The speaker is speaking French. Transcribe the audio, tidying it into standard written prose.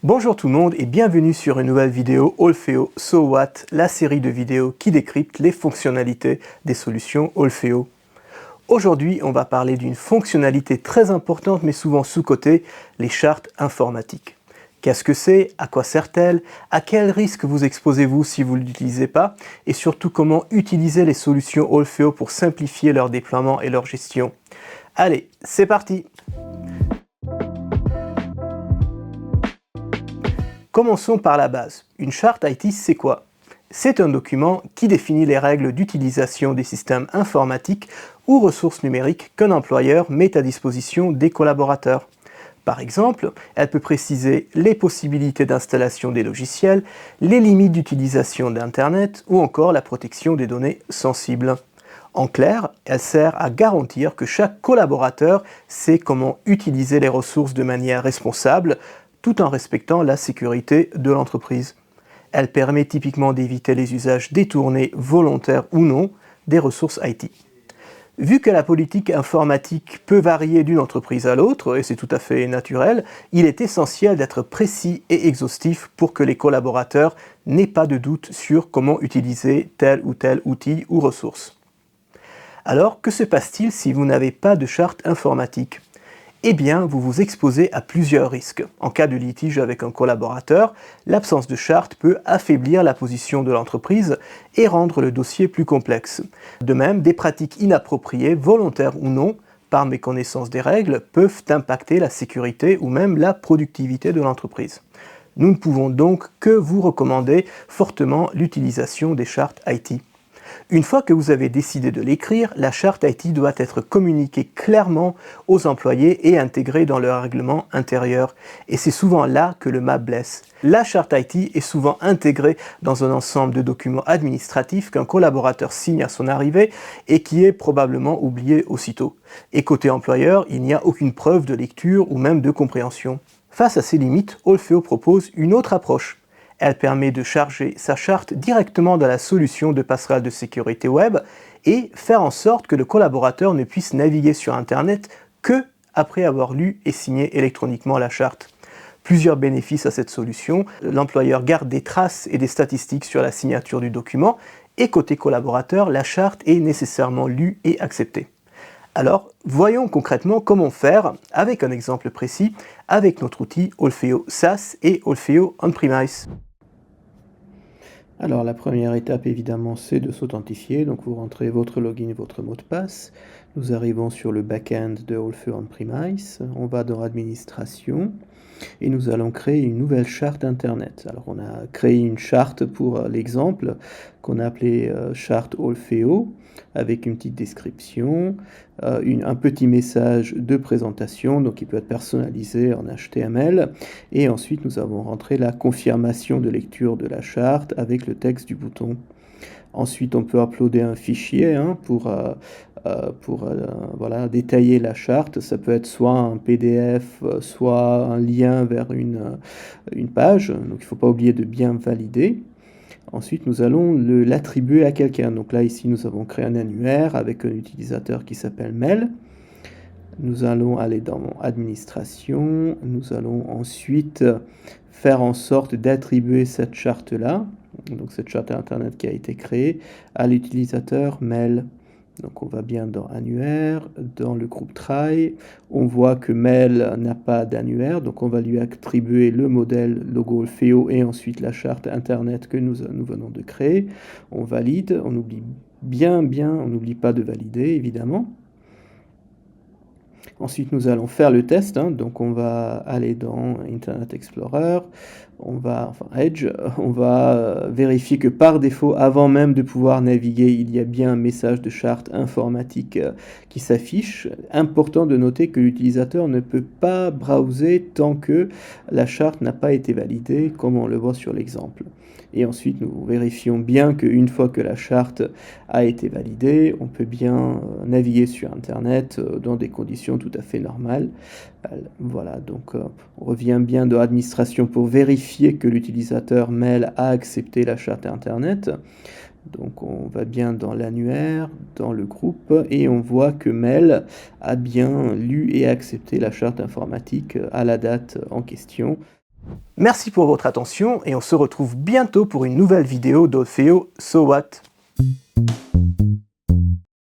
Bonjour tout le monde et bienvenue sur une nouvelle vidéo Olfeo So What, la série de vidéos qui décrypte les fonctionnalités des solutions Olfeo. Aujourd'hui, on va parler d'une fonctionnalité très importante mais souvent sous-cotée, les chartes informatiques. Qu'est-ce que c'est? À quoi sert-elle? À quel risque vous exposez-vous si vous ne l'utilisez pas? Et surtout, comment utiliser les solutions Olfeo pour simplifier leur déploiement et leur gestion? Allez, c'est parti! Commençons par la base. Une charte IT, c'est quoi? C'est un document qui définit les règles d'utilisation des systèmes informatiques ou ressources numériques qu'un employeur met à disposition des collaborateurs. Par exemple, elle peut préciser les possibilités d'installation des logiciels, les limites d'utilisation d'Internet ou encore la protection des données sensibles. En clair, elle sert à garantir que chaque collaborateur sait comment utiliser les ressources de manière responsable, tout en respectant la sécurité de l'entreprise. Elle permet typiquement d'éviter les usages détournés, volontaires ou non, des ressources IT. Vu que la politique informatique peut varier d'une entreprise à l'autre, et c'est tout à fait naturel, il est essentiel d'être précis et exhaustif pour que les collaborateurs n'aient pas de doute sur comment utiliser tel ou tel outil ou ressource. Alors, que se passe-t-il si vous n'avez pas de charte informatique ? Eh bien, vous vous exposez à plusieurs risques. En cas de litige avec un collaborateur, l'absence de charte peut affaiblir la position de l'entreprise et rendre le dossier plus complexe. De même, des pratiques inappropriées, volontaires ou non, par méconnaissance des règles, peuvent impacter la sécurité ou même la productivité de l'entreprise. Nous ne pouvons donc que vous recommander fortement l'utilisation des chartes IT. Une fois que vous avez décidé de l'écrire, la charte IT doit être communiquée clairement aux employés et intégrée dans leur règlement intérieur. Et c'est souvent là que le mât blesse. La charte IT est souvent intégrée dans un ensemble de documents administratifs qu'un collaborateur signe à son arrivée et qui est probablement oublié aussitôt. Et côté employeur, il n'y a aucune preuve de lecture ou même de compréhension. Face à ces limites, Olfeo propose une autre approche. Elle permet de charger sa charte directement dans la solution de passerelle de sécurité web et faire en sorte que le collaborateur ne puisse naviguer sur Internet que après avoir lu et signé électroniquement la charte. Plusieurs bénéfices à cette solution. L'employeur garde des traces et des statistiques sur la signature du document et côté collaborateur, la charte est nécessairement lue et acceptée. Alors, voyons concrètement comment faire, avec un exemple précis, avec notre outil Olfeo SaaS et Olfeo On-Premise. Alors la première étape évidemment c'est de s'authentifier, donc vous rentrez votre login et votre mot de passe. Nous arrivons sur le back-end de Olfeo On-Premise, on va dans Administration et nous allons créer une nouvelle charte Internet. Alors on a créé une charte pour l'exemple qu'on a appelée charte Olfeo avec une petite description, un petit message de présentation, donc qui peut être personnalisé en HTML, et ensuite nous avons rentré la confirmation de lecture de la charte avec le texte du bouton. Ensuite, on peut uploader un fichier pour voilà, détailler la charte. Ça peut être soit un PDF, soit un lien vers une page. Donc, il ne faut pas oublier de bien valider. Ensuite, nous allons l'attribuer à quelqu'un. Donc là, ici, nous avons créé un annuaire avec un utilisateur qui s'appelle Mel. Nous allons aller dans Administration. Nous allons ensuite faire en sorte d'attribuer cette charte-là, donc cette charte Internet qui a été créée, à l'utilisateur Mel. Donc on va bien dans Annuaire, dans le groupe Try, on voit que Mel n'a pas d'annuaire, donc on va lui attribuer le modèle logo Olfeo et ensuite la charte Internet que nous venons de créer. On valide, on oublie on n'oublie pas de valider évidemment. Ensuite, nous allons faire le test, donc on va aller dans Internet Explorer, Edge, on va vérifier que par défaut, avant même de pouvoir naviguer, il y a bien un message de charte informatique qui s'affiche. Important de noter que l'utilisateur ne peut pas browser tant que la charte n'a pas été validée, comme on le voit sur l'exemple. Et ensuite, nous vérifions bien qu'une fois que la charte a été validée, on peut bien naviguer sur Internet dans des conditions tout à fait normales. Voilà, donc on revient bien dans Administration pour vérifier que l'utilisateur Mel a accepté la charte Internet. Donc on va bien dans l'annuaire, dans le groupe, et on voit que Mel a bien lu et accepté la charte informatique à la date en question. Merci pour votre attention et on se retrouve bientôt pour une nouvelle vidéo d'Orfeo So What.